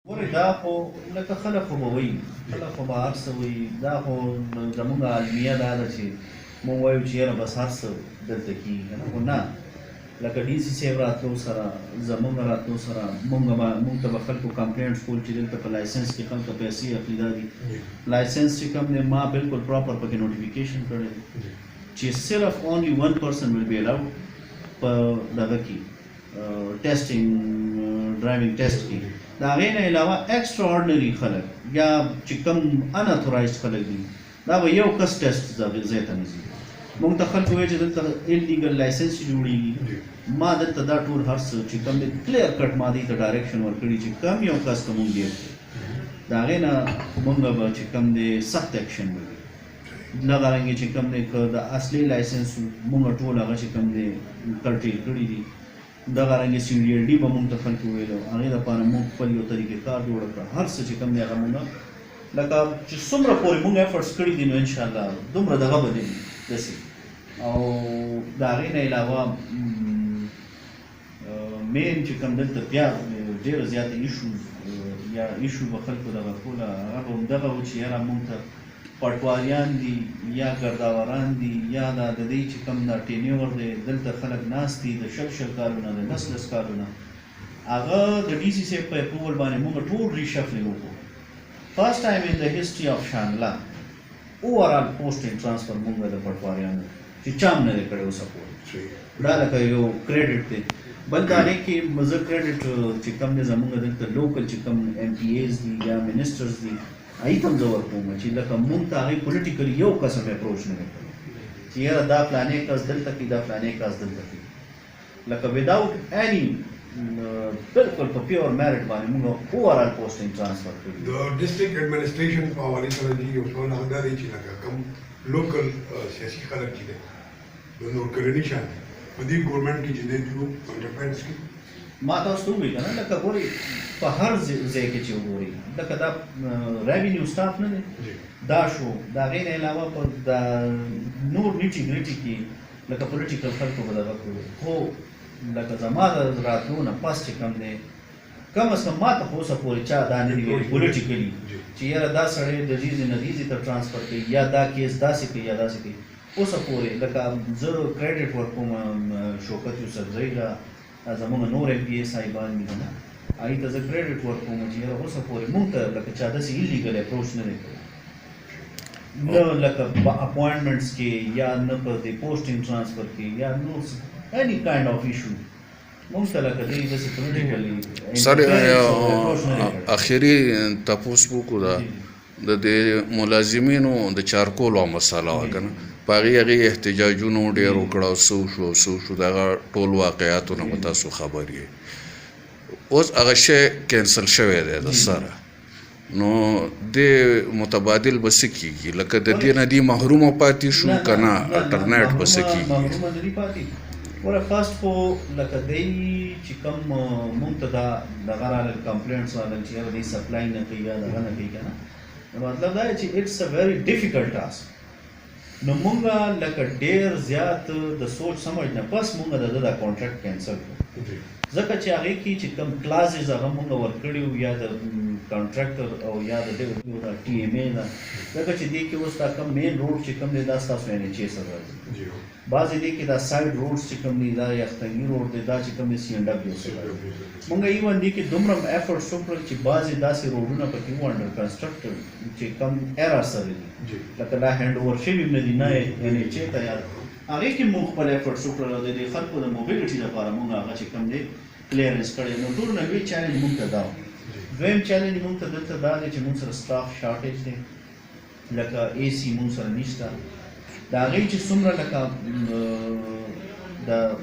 ګورې دا خو لکه خلک خو به وایي خلک خو به هر څه وایي دا خو زمونږ المیه دا ده چې مونږ وایو چې یاره بس هر څه دلته کېږي خو نه لکه ډي سي صاحب راتلو سره زمونږ راتلو سره مونږ ته به خلکو کمپلینټس کول چې دلته په لایسنس کې خلکو پیسې اخلي دا دي لایسنس چې کوم دی ما بالکل پراپر پکې نوټیفیکیشن کړی دی چې صرف اونلی 1% will be allowed په دغه کې ټیسټینګ ډرایوینګ ټیسټ کې د هغې نه علاوه ایکسټراارډنري خلک یا چې کوم اناتورایزډ خلک دي دا به یو کس ټیسټ ځای ته نه ځي مونږ ته خلکو وایي چې دلته انلیګل لایسنس جوړېږي ما دلته دا ټول هر څه چې کوم دی کلیر کټ ما دې ته ډایرکشن ورکړي چې کوم یو کس ته مونږ ډېر د هغې نه مونږ به چې کوم دی سخت ایکشن وکړي دغه رنګې چې کوم دی که د اصلي لایسنس مونږ ټول هغه چې کوم دی کنټریل کړي دي دغه رنګې سی ډي ایل ډي به مونږ ته خلکو ویلو هغې دپاره مونږ خپل یو طریقې کار جوړ کړه هر څه چې کوم دی هغه مونږ لکه چې څومره پورې مونږ ایفرټس کړي دي نو انشاءالله دومره دغه به دی داسې او د هغې نه علاوه مین چې کوم دلته بیا ډېره زیاته ایشوز یا ایشو به خلکو دغه کوله هغه به همدغه و چې یاره مونږ ته پټواریان دي یا ګرداوران دي یا دا د دې چې کوم دا ټینیور دی دلته خلک ناست دي د شل کالونه د لس کالونه هغه د ډي سي صاحب په اپروول باندې مونږ ټول ریشفلینګ وکړو فرسټ ټایم ان د هسټري آف شانګله اوورال پوسټینګ ټرانسفر مونږ د پټواریانو چې چا هم نه دی کړی اوسه پورې دا لکه یو کریډټ دی بل د هغې کې زه کریډټ چې کوم دی زمونږ دلته لوکل چې کوم ایم پي ایز دي یا منسټرز دي هغې ته هم زه ورکوم چې لکه مونږ ته هغې پولیټیکلي یو کس هم اپروچ نه دی کړی چې یاره دا فلانې کس دلته کوي دا فلانې کس دلته کوي لکه وداوټ اني بالکل په پیور میرټ باندې مونږ اوورال پوسټینګ ټرانسفر کړي د ډسټرکټ ایډمنسټریشن په حوالې سره دي یو سوال هغه دا دی چې لکه کوم لوکل سیاسي خلک چې دی د نورکرني شان په دې ګورنمنټ کې چې دی دوی انټرفیرنس کوي ما تاسو ته ووایي که نه لکه ګورئ په هر ځای کې چې وګورئ لکه دا ریونیو سټاف نه دی دا شو د هغې نه علاوه په دا نور نیټي ګریټي کې لکه پولیټیکل خلکو به دغه کړو خو لکه زما د راتلو نه پس چې کوم دی کم از کم ما ته خو اوسه پورې چا دا نه دي ویلي پولیټیکلي چې یاره دا سړی د دې ځای نه دې ځای ته ټرانسفر کوي یا دا کیس داسې کوي یا داسې کوي اوسه پورې لکه زه کریډټ ورکوم شوکت یوسفزۍ له زمونږ نور ایم پي ای صاحبان دي که نه هغې ته زه کریډټ ورکوم چې یاره اوسه پورې مونږ ته لکه چا داسې انلیګل اپروچ نه دی کړی نه لکه په اپوینټمنټس کې یا نه په دې پوسټینګ ټرانسفر کې یا نور any kind of issue مونږ ته لکه دې داسې پولیټیکلي سر اخري تپوس وکړو دا د دې ملازمینو د چارکولو مسله وه که نه په هغې احتجاجونو ډېر وکړه او څه شو دغه ټول واقعاتو نه به تاسو خبر یې اوس هغه شی کینسل شوی دی د سره نو دې متبادل به څه کېږي لکه د دې نه دې محرومه پاتې شو که نه الټرنیټ به څه کېږي محرومه نه دي پاتې ګوره فرسټ خو لکه دی چې کوم مونږ ته دا دغه راغلل کمپلینټس راغلل چې یاره دی سپلای نه کوي یا دغه نه کوي که نه مطلب دا دی چې اټس ا ویری ډیفیکلټ ټاسک نو مونږ لکه ډېر زیات د سوچ سمجھ نه پس مونږ د ده دا کانټریکټ کینسل کړو ځکه چې هغې کې چې کوم کلازز هغه مونږ ورکړي وو یا د کانټریکټر او یا د دې دا ټي ایم ای ده ځکه چې دې کې اوس دا کوم مین روډ چې کوم دی دا ستاسو این ایچ ای سره راځي بعضې دې کې دا سایډ روډس چې کوم دي دا یختنګي روډ دی دا چې کوم دی سی این ډبلیو سره راځي مونږ ایون دې کې دومره ایفرټس وکړل چې بعضې داسې روډونه پکې وو انډر کنسټرکټډ چې کوم ایرر سره دي لکه دا هینډ اوور شوي هم نه دي نه این ایچ ای ته یا هغې کې مونږ خپل ایفرټس وکړل او د دې خلکو د موبیلیټي لپاره مونږ هغه چې کوم دی کلیرنس کړی نو ټول نه لوی چیلنج مونږ ته دا و دویم چیلنج مونږ ته دلته دا دی چې مونږ سره سټاف شارټیج دی لکه اے سی مونږ سره نشته د هغې چې څومره لکه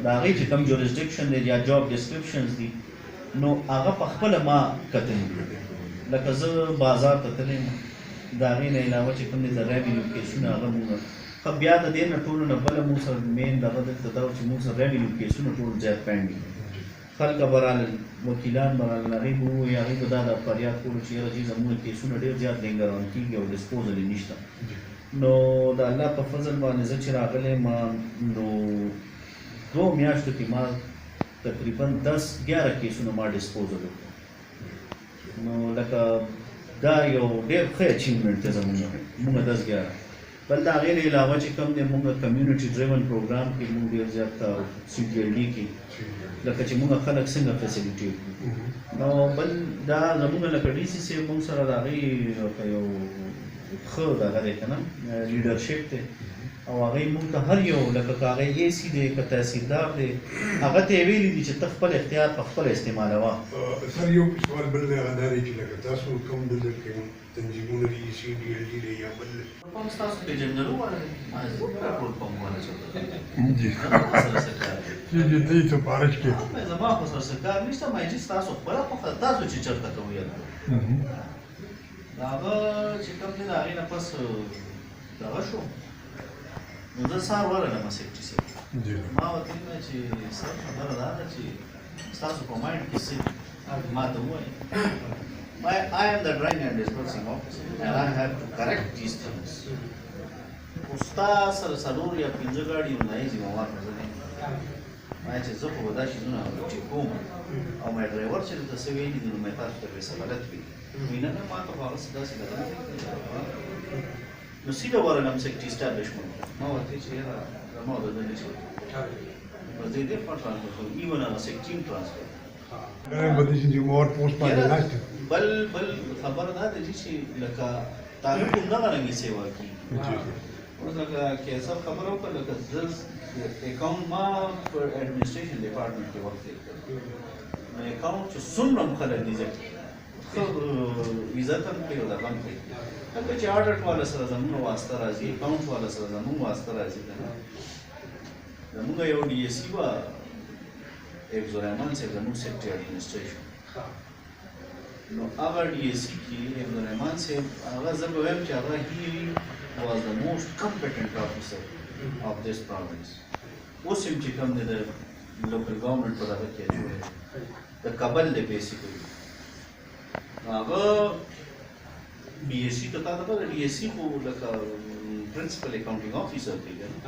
د هغې چې کوم جورسډکشن دی یا جاب ډسکرپشنز دي نو هغه په خپله ما کتلي لکه زه بازار ته تللی یم د هغې نه علاوه چې کوم دی د ریونیو کیسونه هغه مونږ ښه بیا د دې نه ټولو نه بله مونږ سره مین دغه دلته دا و چې مونږ سره ریونیو کیسونه ټول زیات پینډینګ خلکه به رالل وکیلان به رالل هغې به ووایي هغې به دا د فریاد کولو چې یاره دې زموږ کیسونه ډېر زیات لینګران کېږي او ډسپوزل یې نشته نو د الله په فضل باندې زه چې راغلی ما نو 2 میاشتو کې ما تقریبا 10-11 کیسونه ما ډسپوزل وکړو نو لکه دا یو ډېر ښه اچیومنټ دی زموږ دستګاه. بل د هغې نه علاوه چې کوم دی موږ کمیونټي ډریون پروګرام کې موږ ډېر زیات CTLD کې لکه چې موږ خلک څنګه فیسیلیټیټ کړو. نو بل دا زموږ لکه DC صاحب موږ سره د هغې یو ښه دغه دی که نه لیډرشپ دی او هغې موږ ته هر یو لکه که هغې AC دی که تحصیلدار دی هغه ته یې ویلي دي چې ته خپل اختیار په خپله استعمالوه. سر یو سوال بل دی هغه دا دی چې لکه تاسو کوم دلته کې تنظیمونه دي CTLD دی یا بل پمپ ستاسو پېژندلو والا دی ټول پمپ والا چې جی زما سره څه کار دی چې دې ته بارش کې زما خو سره څه کار نشته ما چې ستاسو خپله خوښه تاسو چې چېرته کوئ د هغه چې کوم دی د هغې نه پس دغه شو نو زه سهار ورغلم سیکټري صاحب ما ورته وویل چې سر خبره دا ده چې ستاسو په مایند کې څه دي ما ته ووایي I am the drawing and dispersing officer and I have to correct these things. ستا سره څلور یا پنځه ګاډي نو نه یې ذمهوار نه زه نه یم. ما چې زه خو به دا شیزونه ټیک کوم او ما ډرایور چې درته څه ویلي دي نو ما تاسو ته به څه غلط وي وایي نه ما ته خو هغسې داسې غلط نو سیده ورغلم سیکټري اسټابلیشمنټ ما ورته ویل چې یاره زما د ده نه شي بس دې دې پټ ټرانسفر کوم ایون هغه سیکټري هم ټرانسفر مور پوسټ باندې ناشته بل خبر دا ده چې لکه تعلق همدغه رنګې سیوا کېږي اوس لکه کیسر خبره وکړه لکه زه اکاونټ ما په ایډمنسټریشن ډپارټمنټ کې وخت تېر کړی نو اکاونټ چې څومره هم خلک دي ښه عزت هم کوي او دغه هم کوي لکه چې آډټ والا سره زموږ واسطه راځي اکاونټ والا سره زموږ واسطه راځي که نه زموږ یو DSC به عبدالرحمن صاحب زموږ سیکټري ایډمنسټریشن نو هغه DSC کې عبدالرحمن صاحب هغه زه به وایم چې هغه he was the most competent officer of this province. اوس هم چې کوم دی د لوکل ګورنمنټ په دغه کې اچولی د کابل دی بیسیکلي هغه DSC ته تا ته پته DSC خو لکه پرنسپل اکاونټینګ افیسر دی که نه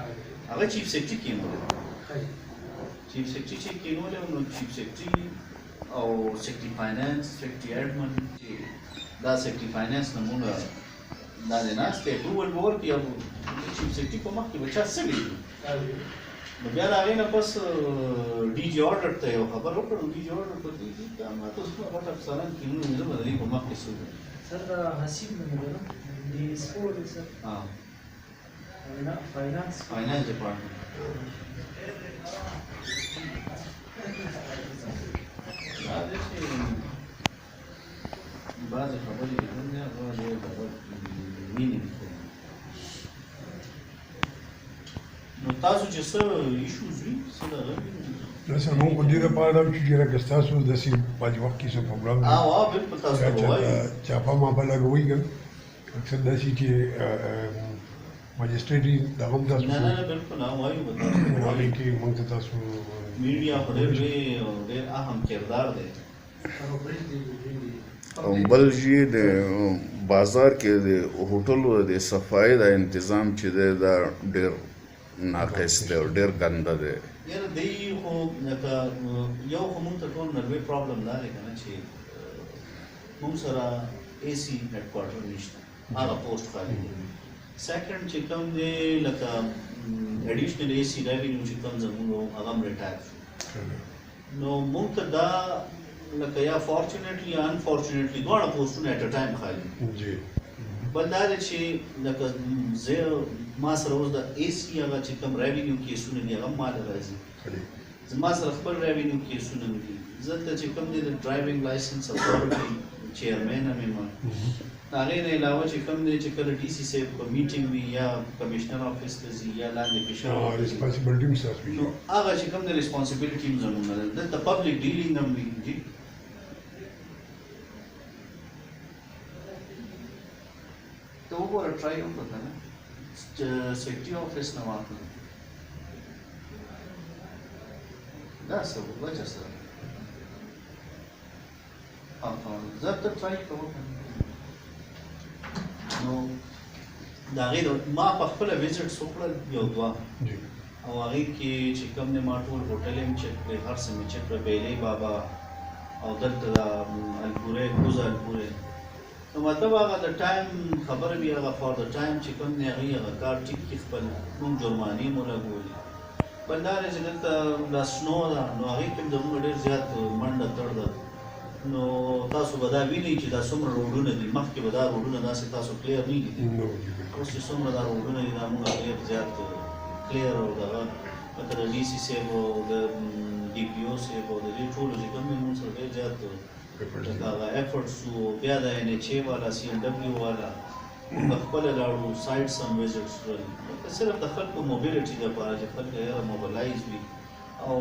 هغه چیف سیکرټري کېنولی چیف سیکرټري چې کېنولی نو چیف سیکرټري او سیکرټري فاینانس سیکرټري ایډمن چې دا سیکرټري فاینانس نه مونږ دا دی ناست دی اپروول به ورکړي او چیف سیکرټري په مخکې به چا څه ویلي نو بیا د هغې نه پس DG آرډر ته یو خبر وکړو DG آرډر په دې کې دا ما ته څومره غټ افسران کینونه زه به د دې په مخکې څه ووایم سر دا حسیب نومېده نه دی سپور دی سر فاینانس ډپارټمنټ دا دی چې بعضې خبرې چې کوم دی هغه ډېر مینې نو تاسو چې څه ایشوز وي څه دغه وي سر موږ په دې لپاره دا چې لکه ستاسو داسې بعضې وخت کې څه پروګرام بالکل تاسو ته ووایو چاپه ماپه لګوئ که اکثر داسې چې مجسټریټي دغه هم تاسو نه بالکل وایو به تاسو هغې کې موږ ته تاسو میډیا خو ډېر لوی او ډېر اهم کردار دی او بل شي د بازار کې د هوټلو د صفایي د انتظام چې دی دا ډېر ناقص دی او ډېر ګنده دی یاره دی خو لکه یو خو مونږ ته ټول نه لوی پرابلم دا دی که نه چې مونږ سره AC هیډ کوارټر نشته هغه پوسټ خالي دی سیکنډ چې کوم دی لکه اډیشنل AC ریونیو چې کوم زموږ هغه هم ریټایر شو نو مونږ ته دا لکه یا فارچونیټلی یا انفارچونیټلی دواړه پوسټونه ایټ ا ټایم خالي بل دا دی چې لکه زه ما سره اوس د AC هغه چې کوم ریونیو کیسونه دي هغه هم ماته راځي زما سره خپل ریونیو کیسونه هم دي زه دلته چې کوم دی د ډرایوینګ لایسنس اتھارټي چیرمین هم یم د هغې نه علاوه چې کوم دی چې کله DC صاحب په میټینګ وي یا کمیشنر آفس ته ځي یا لاندې فشار نو هغه چې کوم دی ریسپانسبلټي هم زموږ نه ده دلته پبلک ډیلینګ هم وي جي ته وګوره ټرای وکړه که نه سیکرټري آفس نه واخله دا څه وجه سره زه ته ټرای کوه نو د هغې ما په خپله ویزټس وکړل یو دوه او هغې کې چې کوم دی ما ټول هوټل یې هم چک کړې هر څه مې چک کړه بیلی بابا او دلته د الپورې کوزه الپورې نو مطلب هغه د ټایم خبره وي هغه فار د ټایم چې کوم دی هغه کار ټیک کړي خپل موږ جرمانې مو لګولي بل دا دی چې دلته دا سنو ده نو هغې کې هم زموږ ډېر زیات منډه تړ ده نو تاسو به دا وینئ چې دا څومره روډونه دي مخکې به دا روډونه داسې تاسو کلیر نه دي اوس چې څومره دا روډونه دي دا موږ ډېر زیات کلیر او دغه لکه د ډي سي صاحب او د ډي پي او صاحب او د دې ټولو چې کوم دي موږ سره ډېر زیات هغه ایفرټس وو بیا د ان ایچ اے والا سی ان ډبلیو والا موږ خپله لاړو سایټس هم وزټس کړل لکه صرف د خلکو موبیلیټي دپاره چې خلک یاره موبلایز وي او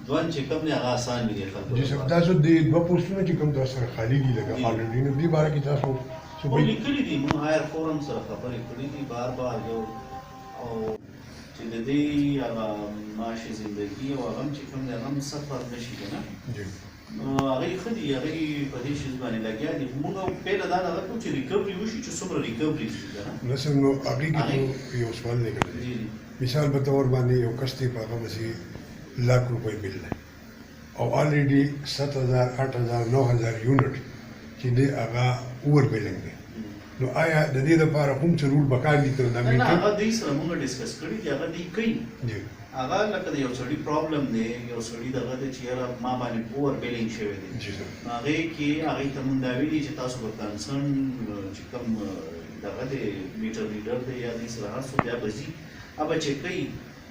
ژوند چې کوم دی هغه آسان وي د خلکو جی صاحب تاسو د دوه پوسټونه چې کوم تاسو سره خالي دي لکه الریډي نو دې باره کې تاسو خو لیکلي دي موږ هایر فورم سره خبرې کړي دي بار بار یو او چې د دې هغه معاشي زندګي او هغه هم چې کوم دی هغه هم سفر نه شي که نه نو هغې ښه دي هغې په دې شیز باندې لګیا دي موږ پهله دا دغه کړو چې ریکوري وشي چې څومره ریکوري وشي که نه نصر نو هغې کې یو سوال دی کړی مثال په طور باندې یو کس دی په هغه بسې लाख रुपए बिल है और ऑलरेडी 7,000 8,000 9,000 यूनिट چې دې هغه اوور بیلنګ دی نو آیا د دې لپاره کوم څه رول پکار دي تر دا نه هغه دې سره موږ ډسکس کړي دي هغه دې کوي هغه لکه د یو سړي پرابلم دی یو سړي دغه دی چې یاره ما باندې اوور بیلنګ شوی دی هغې کې هغې ته موږ دا ویلي چې تاسو به کنسرن چې کوم دغه دی میټر ریډر دی یا دې سره هر څه بیا به ځي هغه به چک کوي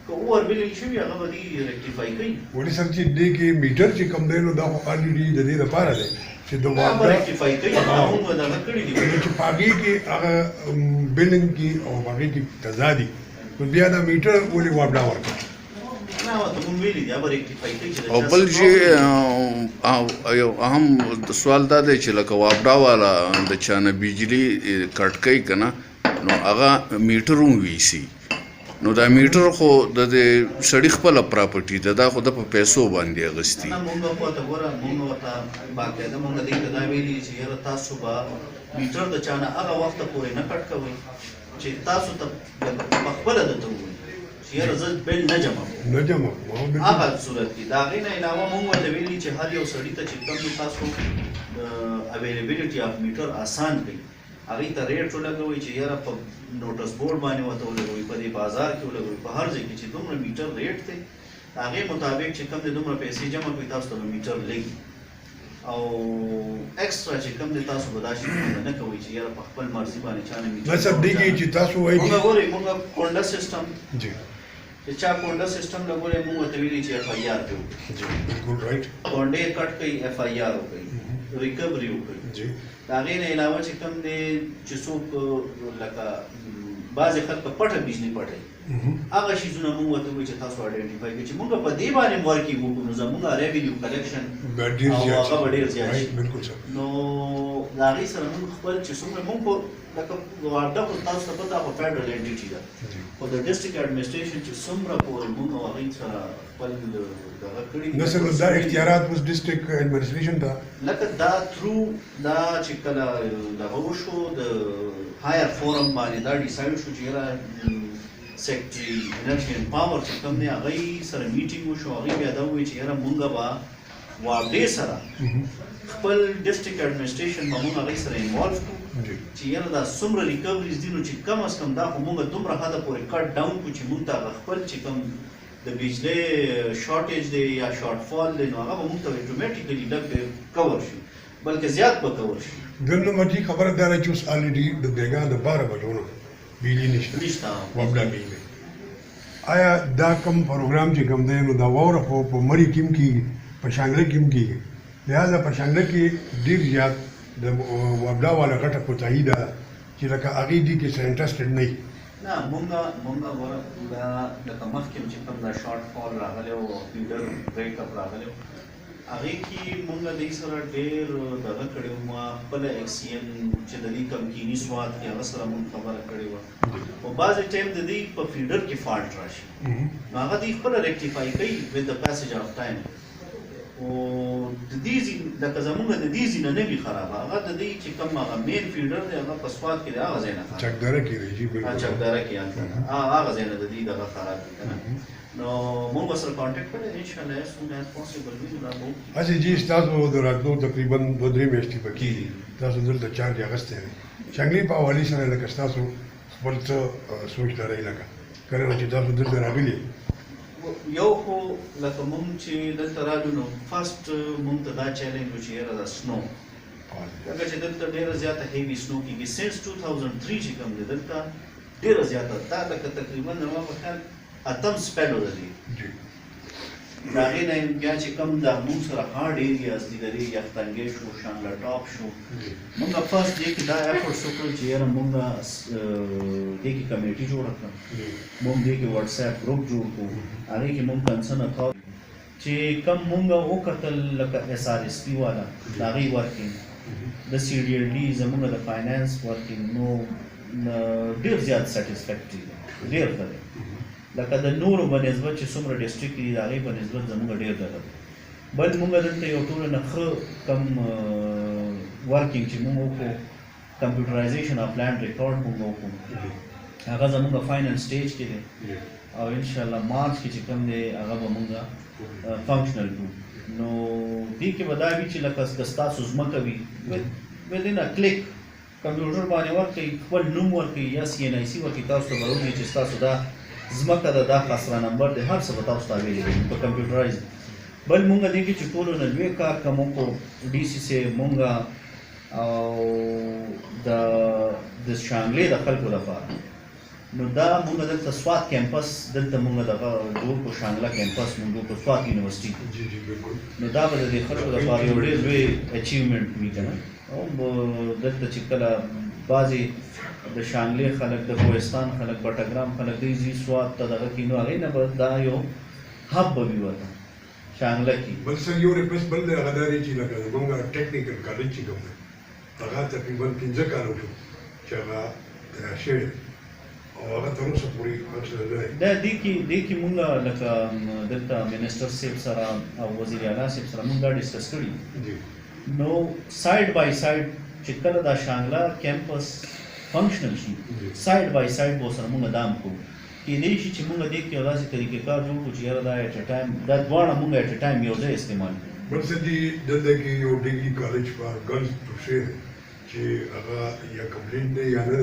که اوور بیلنګ شوي هغه به دې ریکټیفای کوي وړي سر چې دې کې میټر چې کوم دی نو دا خو الریډي د دې لپاره دی چې د هغه ریکټیفای کوي هغه موږ دغه کړي دي چې په هغې کې هغه بیلنګ کې او هغې کې تضادي نو بیا دا میټر ولې واپډا ورکړي او بل چې یو اهم سوال دا دی چې لکه واپډا والا د چا نه بجلي کټ کوي که نه نو هغه میټر هم ویسي نو دا میټر خو د سړي خپله پراپرټي ده دا خو د په پیسو باندې اخیستي موږ ورته ګوره موږ ورته باقاعده موږ دې ته دا ویلي چې یاره تاسو به میټر د چا نه هغه وخته پورې نه کټ کوئ چې تاسو ته پخپله درته ووایي چې یاره زه بل نه جمع کوم هغه صورت کې د هغې نه علاوه موږ ورته ویلي چې هر یو سړي ته چې کوم تاسو اویلیبلیټي اف میټر آسان کړئ هغې ته ریټ ولګوئ چې یاره په نوټس بورډ باندې ورته ولګوئ په دې بازار کې ولګوئ په هر ځای کې چې دومره میټر ریټ دی د هغې مطابق چې کوم دی دومره پیسې جمع کړئ تاسو ته به میټر لګي او ایکسټرا چې کوم دی تاسو به دا شي نه کوئ چې یاره په خپل مرضي باندې چا نه میټر مطلب دې کې چې تاسو وایي موږ ګورئ موږ کونډه سیسټم چې چا کونډه سیسټم لګولی موږ ورته ویلي چې اف آی آر پې وکړي کونډې کټ کړئ اف آی آر وکړئ ریکوري وکړئ د هغې نه علاوه چې کوم دی چې څوک لکه بعضې خلک پټه بجلي پټوي هغه شیزونه موږ ورته وایو چې تاسو آیډنټیفای کړئ چې موږ په دې باندې ورکینګ وکړو نو زموږ ریوینیو کلیکشن او هغه به ډېر زیات شي نو د هغې سره موږ خپل چې څومره موږ په لکه واردة خو تاسو ته پته خو فیډرل انټیټي ده خو د ډسټرکټ اډمنسټریشن چې څومره پورې موږ هغې سره خپل دغه کړي نه سر دا اختیارات اوس ډسټرکټ اډمنسټریشن ته لکه دا تھرو دا چې کله دغه وشو د هایر فورم باندې دا ډیسایډ شو چې یاره سیکرټري انرژي اینډ پاور چې کوم دی هغې سره میټینګ وشو هغې بیا دا ووایي چې یاره مونږ به واردې سره خپل ډسټرکټ اډمنسټریشن به مونږ هغې سره انوالو کړو چې یاره دا څومره ریکوریز دي نو چې کم از کم دا خو مونږ دومره حده پورې کټ ډاون کړو چې مونږ ته هغه خپل چې کوم د بجلۍ شارټیج دی یا شارټ فال دی نو هغه به مونږ ته اټومیټیکلي ډک کور شي بلکې زیات به کور شي دل نمبر جی خبر دا چې اوس الریډي د بیګا د 12 بجو نه بجلی نشته وابډا بجلی آیا دا کوم پروګرام چې کوم دی نو دا وره په مری کیم کیږي په شانګله کیم کیږي لہذا په شانګله کې ډیر زیات د وابډا والا غټه کوتاهي ده چې لکه هغې دې کې څه انټرسټډ نه وي نه مونږ ګوره دا لکه مخکې چې کوم دا شارټ فال راغلی او فیډر بریک اپ راغلی هغې کې مونږ د دې سره ډېر دغه کړی وو ما خپله ایکسین چې د دې کمکیني سواد کې هغه سره مونږ خبره کړې وه خو بعضې ټایم د دې په فیډر کې فالټ راشي نو هغه دوی خپله ریکټیفای کوي ود د پیسیج آف ټایم او د دې لکه زمونږ د دې ځای نه نه وي خرابه هغه د دې چې کوم هغه مین فیډر دی هغه په سواد کې دی هغه ځای نه خراب چکدره کې دی جی بالکل چکدره کې هغه ځای نه د دې دغه خراب دی که نه نو موږ سره کانټیکټ کړئ ان شاء الله as soon as possible وي دا به اسی جی تاسو د راتلو تقریبا 2-3 میاشتې پکې دي تاسو دلته چارج اغستی دی شانګلي په حوالې سره لکه ستاسو خپل څه سوچ لرئ لکه کله چې تاسو دلته راغلي یو خو لکه موږ چې دلته راغلو نو فرست موږ ته دا چیلنج و چې یاره دا سنو لکه چې دلته ډېره زیاته هیوي سنو کېږي سینس 2003 چې کوم دی دلته ډېره زیاته دا لکه تقریبا زما په خیال اتم سپیډ ولري د هغې نه بیا چې کوم دا موږ سره هارډ ایریاز دي د دې یختنګې شو شانګله ټاپ شو موږ فرست دې کې دا ایفورټس وکړل چې یاره موږ دې کې کمیټي جوړه کړه موږ دې کې وټس اپ ګروپ جوړ کړو هغې کې موږ کنسرن اتھارټي چې کم موږ وکتل لکه SRSP والا د هغې ورکینګ د CDLD زموږ د فاینانس ورکینګ نو ډېر زیات سیټسفیکټري دی ډېر ښه دی لکه د نورو په نسبت چې څومره ډسټرکټ دي د هغې په نسبت زموږ ډېر ډېر دی بل موږ دلته یو ټوله نه ښه کم ورکینګ چې موږ وکړو کمپیوټرایزیشن اف لینډ ریکارډ موږ وکړو هغه زموږ فاینل سټیج کې دی او انشاءالله مارچ کې چې کوم دی هغه به موږ فنکشنل کړو نو دې کې به دا وي چې لکه که ستاسو ځمکه وي ودین ا کلیک کمپیوټر باندې ورکړئ خپل نوم ورکړئ یا CNIC ورکړئ تاسو ته به وګورئ چې ستاسو دا ځمکه ده دا خسره نمبر دی هر څه به تاسو ته اویلیبل وي په کمپیوټرایز بل مونږ دې کې چې ټولو نه لوی کار کوم وکړو DC سے مونږ او د شانګلې د خلکو لپاره نو دا مونږ دلته سوات کیمپس دلته مونږ دغه جوړ کړو شانګله کیمپس مونږ جوړ کړو سوات یونیورسټي نو دا به د دې خلکو لپاره یو ډېر لوی اچیومنټ وي که نه او دلته چې کله بعضې د شانګلې خلک د کوهستان خلک بټګرام خلک دوی ځي سوات ته دغه کښې نو هغې نه به دا یو هب به وي ورته شانګله کې بل سر یو ریکویسټ بل دی هغه دا دی چې لکه زموږ ټیکنیکل کالج چې کوم دی هغه تقریبا 15 کال وشو چې هغه تیار شوی دی او هغه تر اوسه پورې فنکشنل نه دی دا دې کې مونږ لکه دلته منسټر صاحب سره او وزیر اعلی صاحب سره مونږ دا ډسکس کړي نو سایډ بای سایډ چې کله دا شانګله کیمپس فنکشنل شي سایډ بای سایډ به ورسره مونږ دام کوو کېدای شي چې مونږ دې کې یو داسې طریقې کار جوړ کړو چې یاره دا ایټ ا ټایم دا دواړه مونږ ایټ ا ټایم یو ځای استعمال کړو بل څه دي دلته کې یو ډګري کالج فار ګرلز پروسې چې هغه یا کمپلیټ دی یا نه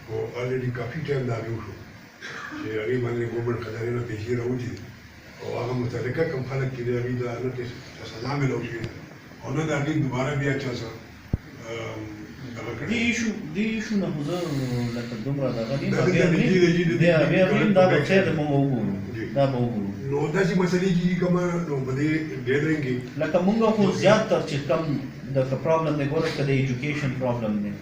او الریډي کافي ټایم دا وشو چې هغې باندې ګورمنټ خزانې نه پیسې راوځي او هغه متعلقه کوم خلک چې دی هغې دا نه سزا میلاو شوې ده او نه د هغې دوباره بیا چا سره دې ایشو نه خو زه لکه دومره دغه نیم بیا ویم دا به خیر موږ وګورو دا به وګورو نو داسې مسلې چې دي کومه نو په دې ګیدرینګ کې لکه موږ خو زیاتتر چې کم د پرابلم دی ګوره که د ایجوکیشن پرابلم دی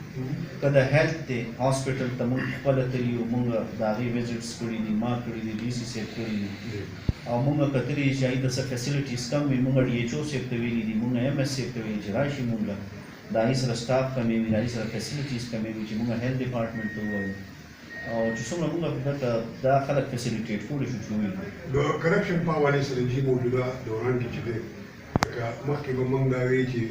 که د هیلث دی هاسپټل ته موږ خپله تللي یو موږ د هغې وزټس کړي دي ما کړي دي DC صاحب کړي دي او موږ کتلي چې هغې ته څه فیسلیټیز کم وي موږ DHO صاحب ته ویلي دي موږ MS صاحب ته ویلي چې راشي موږ د هغې سره سټاف کمې وي د هغې سره فیسلیټیز کمې وي چې موږ هیلث ډپارټمنټ ته ووایو او چې څومره موږ دلته دا خلک فیسلیټیټ کولی شو چې وویلو د کرپشن په حوالې سره چې موجوده دوران کې چې دی لکه مخکې به موږ دا وایي چې